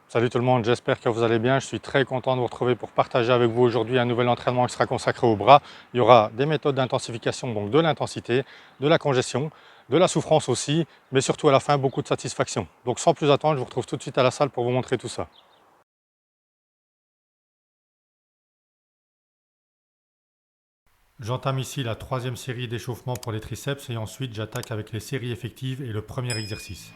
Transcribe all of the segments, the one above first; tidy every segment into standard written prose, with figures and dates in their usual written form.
Salut tout le monde, j'espère que vous allez bien. Je suis très content de vous retrouver pour partager avec vous aujourd'hui un nouvel entraînement qui sera consacré au bras. Il y aura des méthodes d'intensification, donc de l'intensité, de la congestion, de la souffrance aussi, mais surtout à la fin, beaucoup de satisfaction. Donc sans plus attendre, je vous retrouve tout de suite à la salle pour vous montrer tout ça. J'entame ici la troisième série d'échauffement pour les triceps et ensuite j'attaque avec les séries effectives et le premier exercice.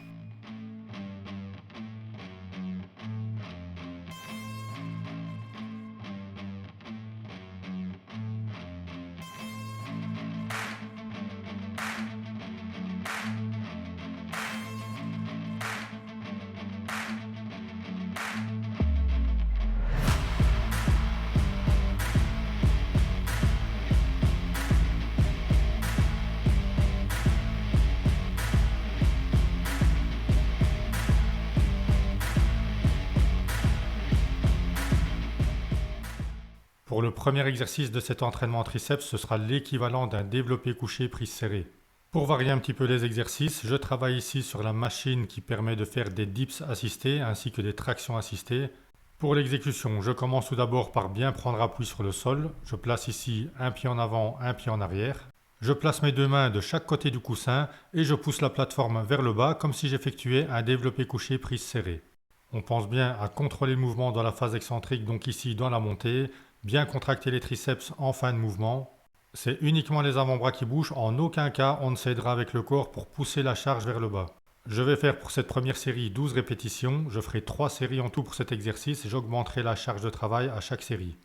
Pour le premier exercice de cet entraînement triceps, ce sera l'équivalent d'un développé couché prise serrée. Pour varier un petit peu les exercices, je travaille ici sur la machine qui permet de faire des dips assistés ainsi que des tractions assistées. Pour l'exécution, je commence tout d'abord par bien prendre appui sur le sol. Je place ici un pied en avant, un pied en arrière. Je place mes deux mains de chaque côté du coussin et je pousse la plateforme vers le bas comme si j'effectuais un développé couché prise serrée. On pense bien à contrôler le mouvement dans la phase excentrique, donc ici dans la montée, bien contracter les triceps en fin de mouvement. C'est uniquement les avant-bras qui bougent, en aucun cas on ne s'aidera avec le corps pour pousser la charge vers le bas. Je vais faire pour cette première série 12 répétitions, je ferai 3 séries en tout pour cet exercice et j'augmenterai la charge de travail à chaque série.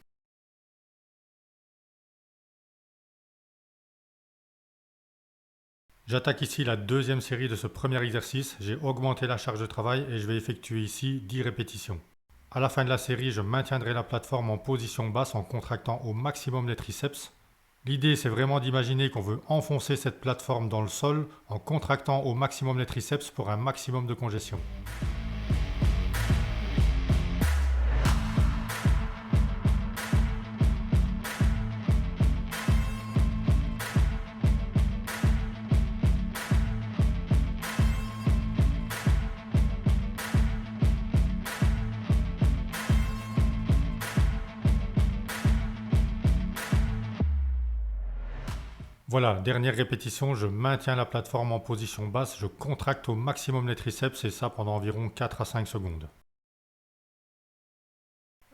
J'attaque ici la deuxième série de ce premier exercice, j'ai augmenté la charge de travail et je vais effectuer ici 10 répétitions. À la fin de la série, je maintiendrai la plateforme en position basse en contractant au maximum les triceps. L'idée, c'est vraiment d'imaginer qu'on veut enfoncer cette plateforme dans le sol en contractant au maximum les triceps pour un maximum de congestion. Voilà, dernière répétition, je maintiens la plateforme en position basse, je contracte au maximum les triceps et ça pendant environ 4 à 5 secondes.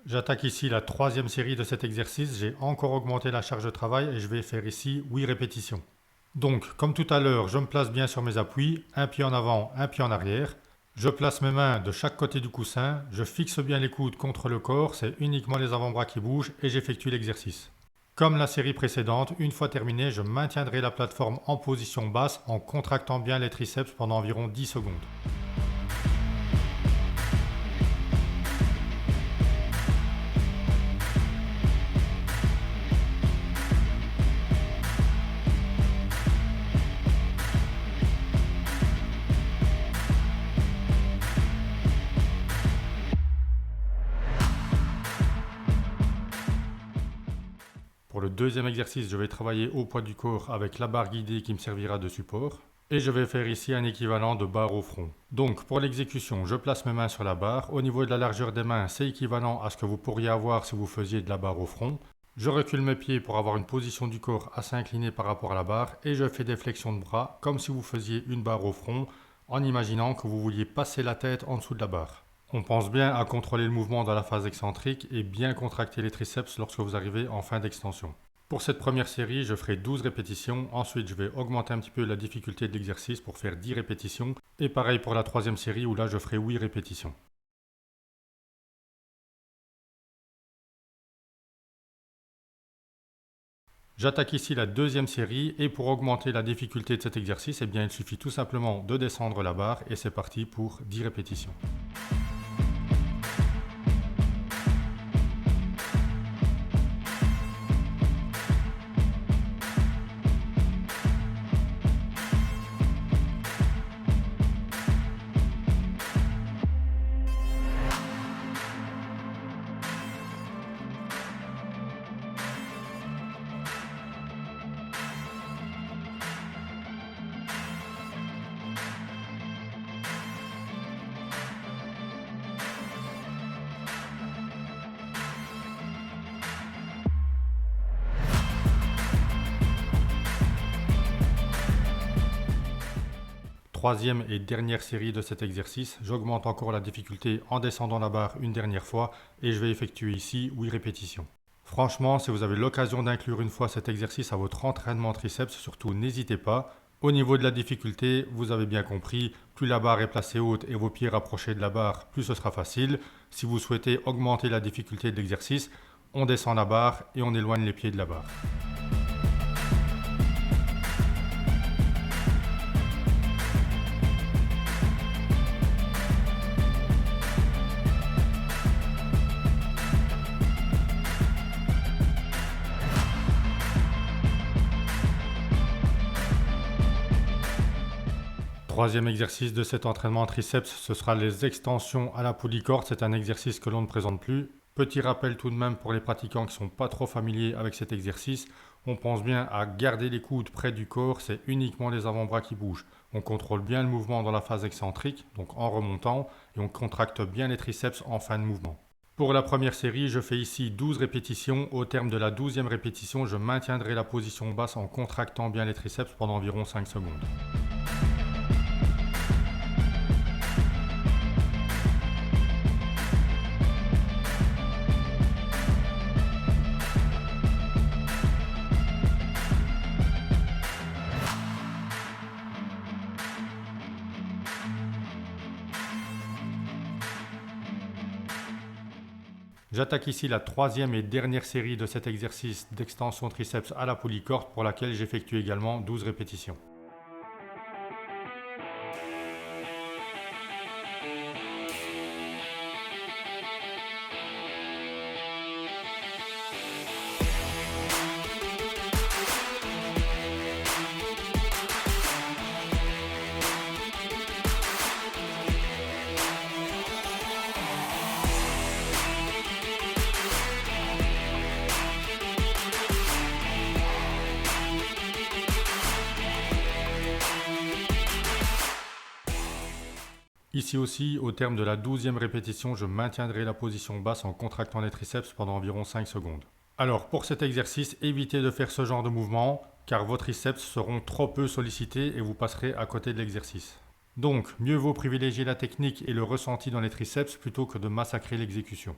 J'attaque ici la troisième série de cet exercice, j'ai encore augmenté la charge de travail et je vais faire ici 8 répétitions. Donc, comme tout à l'heure, je me place bien sur mes appuis, un pied en avant, un pied en arrière. Je place mes mains de chaque côté du coussin, je fixe bien les coudes contre le corps, c'est uniquement les avant-bras qui bougent et j'effectue l'exercice. Comme la série précédente, une fois terminé, je maintiendrai la plateforme en position basse en contractant bien les triceps pendant environ 10 secondes. Pour le deuxième exercice, je vais travailler au poids du corps avec la barre guidée qui me servira de support. Et je vais faire ici un équivalent de barre au front. Donc pour l'exécution, je place mes mains sur la barre. Au niveau de la largeur des mains, c'est équivalent à ce que vous pourriez avoir si vous faisiez de la barre au front. Je recule mes pieds pour avoir une position du corps assez inclinée par rapport à la barre et je fais des flexions de bras comme si vous faisiez une barre au front en imaginant que vous vouliez passer la tête en dessous de la barre. On pense bien à contrôler le mouvement dans la phase excentrique et bien contracter les triceps lorsque vous arrivez en fin d'extension. Pour cette première série, je ferai 12 répétitions. Ensuite, je vais augmenter un petit peu la difficulté de l'exercice pour faire 10 répétitions. Et pareil pour la troisième série où là, je ferai 8 répétitions. J'attaque ici la deuxième série et pour augmenter la difficulté de cet exercice, eh bien, il suffit tout simplement de descendre la barre et c'est parti pour 10 répétitions. troisième et dernière série de cet exercice, j'augmente encore la difficulté en descendant la barre une dernière fois et je vais effectuer ici 8 répétitions. Franchement, si vous avez l'occasion d'inclure une fois cet exercice à votre entraînement triceps, surtout n'hésitez pas. Au niveau de la difficulté, vous avez bien compris, plus la barre est placée haute et vos pieds rapprochés de la barre, plus ce sera facile. Si vous souhaitez augmenter la difficulté de l'exercice, on descend la barre et on éloigne les pieds de la barre. Troisième exercice de cet entraînement triceps, ce sera les extensions à la polycorde. C'est un exercice que l'on ne présente plus. Petit rappel tout de même pour les pratiquants qui ne sont pas trop familiers avec cet exercice. On pense bien à garder les coudes près du corps, c'est uniquement les avant-bras qui bougent. On contrôle bien le mouvement dans la phase excentrique, donc en remontant, et on contracte bien les triceps en fin de mouvement. Pour la première série, je fais ici 12 répétitions. Au terme de la 12e répétition, je maintiendrai la position basse en contractant bien les triceps pendant environ 5 secondes. J'attaque ici la troisième et dernière série de cet exercice d'extension triceps à la polycorde pour laquelle j'effectue également 12 répétitions. Ici aussi, au terme de la 12e répétition, je maintiendrai la position basse en contractant les triceps pendant environ 5 secondes. Alors, pour cet exercice, évitez de faire ce genre de mouvement, car vos triceps seront trop peu sollicités et vous passerez à côté de l'exercice. Donc, mieux vaut privilégier la technique et le ressenti dans les triceps plutôt que de massacrer l'exécution.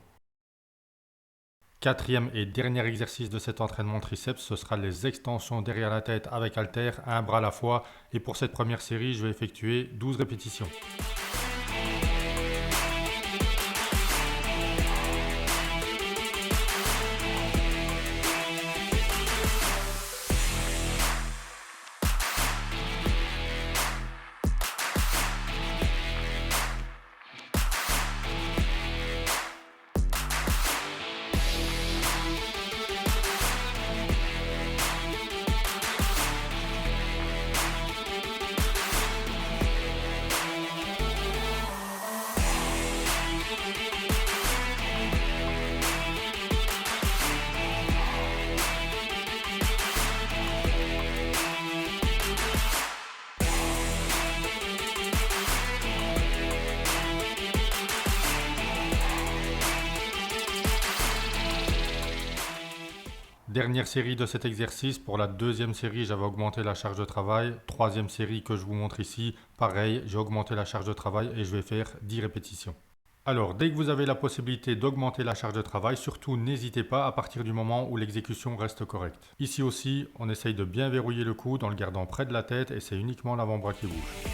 Quatrième et dernier exercice de cet entraînement triceps, ce sera les extensions derrière la tête avec haltère, un bras à la fois. Et pour cette première série, je vais effectuer 12 répétitions. Dernière série de cet exercice. Pour la deuxième série, j'avais augmenté la charge de travail. Troisième série que je vous montre ici, pareil, j'ai augmenté la charge de travail et je vais faire 10 répétitions. Alors, dès que vous avez la possibilité d'augmenter la charge de travail, surtout n'hésitez pas à partir du moment où l'exécution reste correcte. Ici aussi, on essaye de bien verrouiller le coude en le gardant près de la tête et c'est uniquement l'avant-bras qui bouge.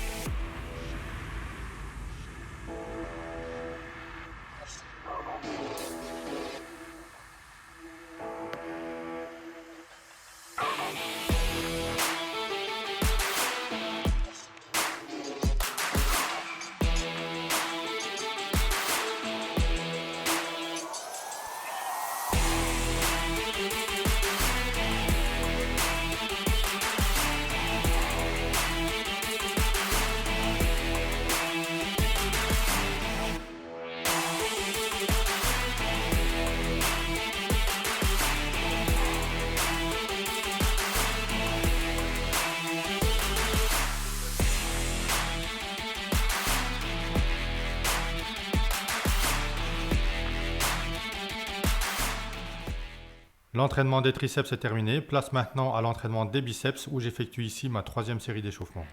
L'entraînement des triceps est terminé, place maintenant à l'entraînement des biceps où j'effectue ici ma troisième série d'échauffement.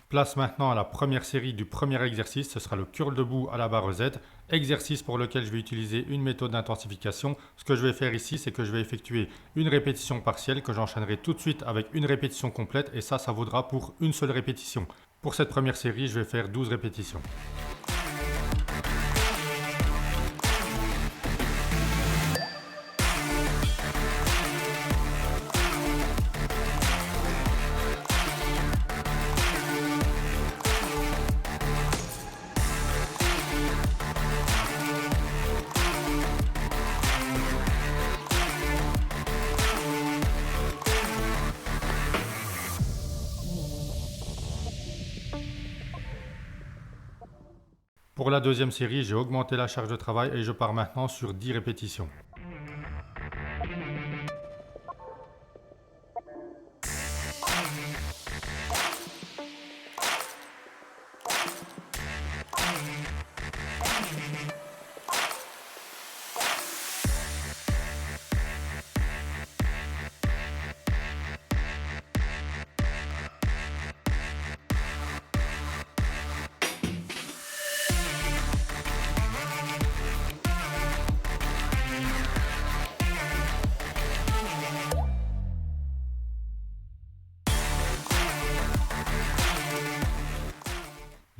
Place maintenant à la première série du premier exercice, ce sera le curl debout à la barre Z, exercice pour lequel je vais utiliser une méthode d'intensification. Ce que je vais faire ici, c'est que je vais effectuer une répétition partielle que j'enchaînerai tout de suite avec une répétition complète et ça vaudra pour une seule répétition. Pour cette première série, je vais faire 12 répétitions. Pour la deuxième série, j'ai augmenté la charge de travail et je pars maintenant sur 10 répétitions.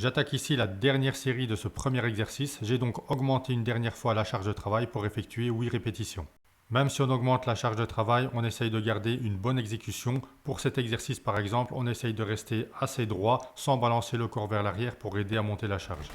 J'attaque ici la dernière série de ce premier exercice. J'ai donc augmenté une dernière fois la charge de travail pour effectuer 8 répétitions. Même si on augmente la charge de travail, on essaye de garder une bonne exécution. Pour cet exercice par exemple, on essaye de rester assez droit sans balancer le corps vers l'arrière pour aider à monter la charge.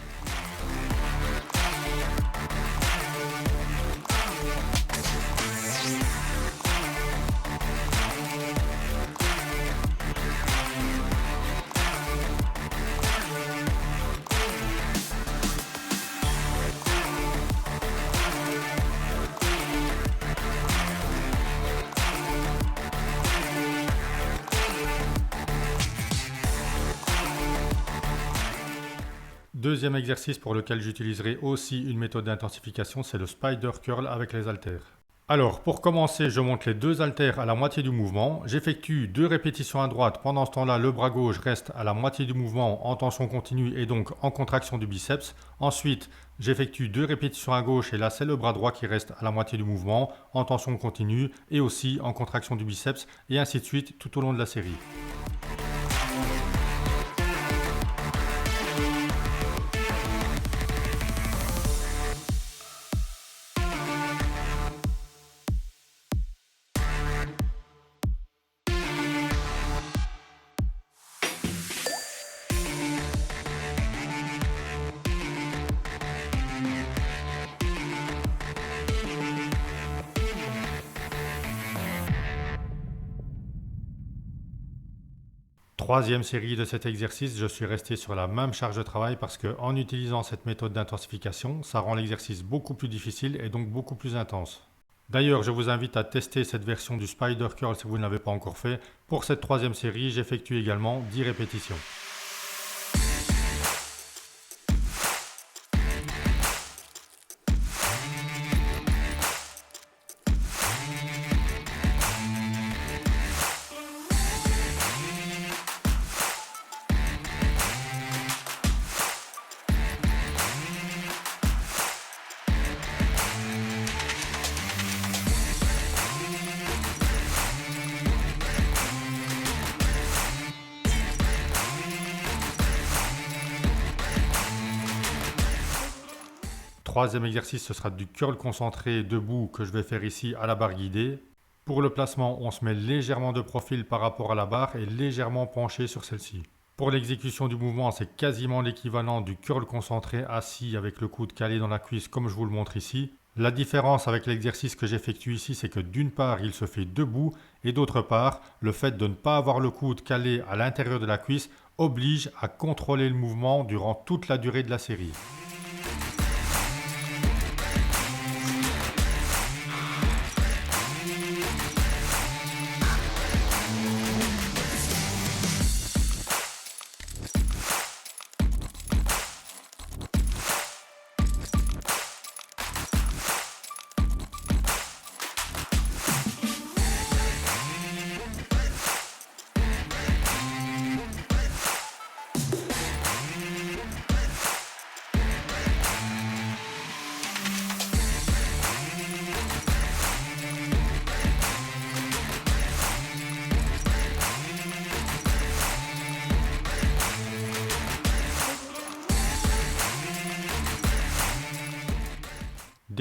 Deuxième exercice pour lequel j'utiliserai aussi une méthode d'intensification, c'est le spider curl avec les haltères. Alors, pour commencer, je monte les deux haltères à la moitié du mouvement. J'effectue 2 répétitions à droite. Pendant ce temps-là, le bras gauche reste à la moitié du mouvement en tension continue et donc en contraction du biceps. Ensuite, j'effectue 2 répétitions à gauche et là, c'est le bras droit qui reste à la moitié du mouvement en tension continue et aussi en contraction du biceps et ainsi de suite tout au long de la série. Troisième série de cet exercice, je suis resté sur la même charge de travail parce qu'en utilisant cette méthode d'intensification, ça rend l'exercice beaucoup plus difficile et donc beaucoup plus intense. D'ailleurs, je vous invite à tester cette version du Spider Curl si vous ne l'avez pas encore fait. Pour cette troisième série, j'effectue également 10 répétitions. Troisième exercice, ce sera du curl concentré debout que je vais faire ici à la barre guidée. Pour le placement, on se met légèrement de profil par rapport à la barre et légèrement penché sur celle-ci. Pour l'exécution du mouvement, c'est quasiment l'équivalent du curl concentré assis avec le coude calé dans la cuisse comme je vous le montre ici. La différence avec l'exercice que j'effectue ici, c'est que d'une part, il se fait debout et d'autre part, le fait de ne pas avoir le coude calé à l'intérieur de la cuisse oblige à contrôler le mouvement durant toute la durée de la série.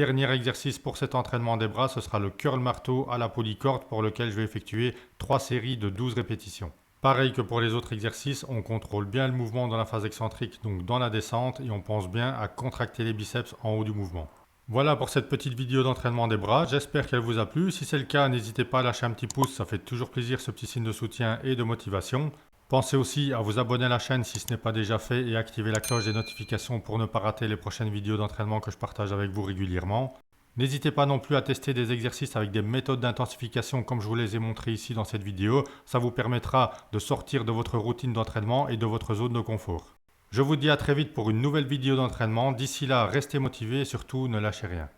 dernier exercice pour cet entraînement des bras, ce sera le curl marteau à la polycorde pour lequel je vais effectuer 3 séries de 12 répétitions. Pareil que pour les autres exercices, on contrôle bien le mouvement dans la phase excentrique, donc dans la descente, et on pense bien à contracter les biceps en haut du mouvement. Voilà pour cette petite vidéo d'entraînement des bras, j'espère qu'elle vous a plu. Si c'est le cas, n'hésitez pas à lâcher un petit pouce, ça fait toujours plaisir ce petit signe de soutien et de motivation. Pensez aussi à vous abonner à la chaîne si ce n'est pas déjà fait et activer la cloche des notifications pour ne pas rater les prochaines vidéos d'entraînement que je partage avec vous régulièrement. N'hésitez pas non plus à tester des exercices avec des méthodes d'intensification comme je vous les ai montrées ici dans cette vidéo. Ça vous permettra de sortir de votre routine d'entraînement et de votre zone de confort. Je vous dis à très vite pour une nouvelle vidéo d'entraînement. D'ici là, restez motivés et surtout ne lâchez rien.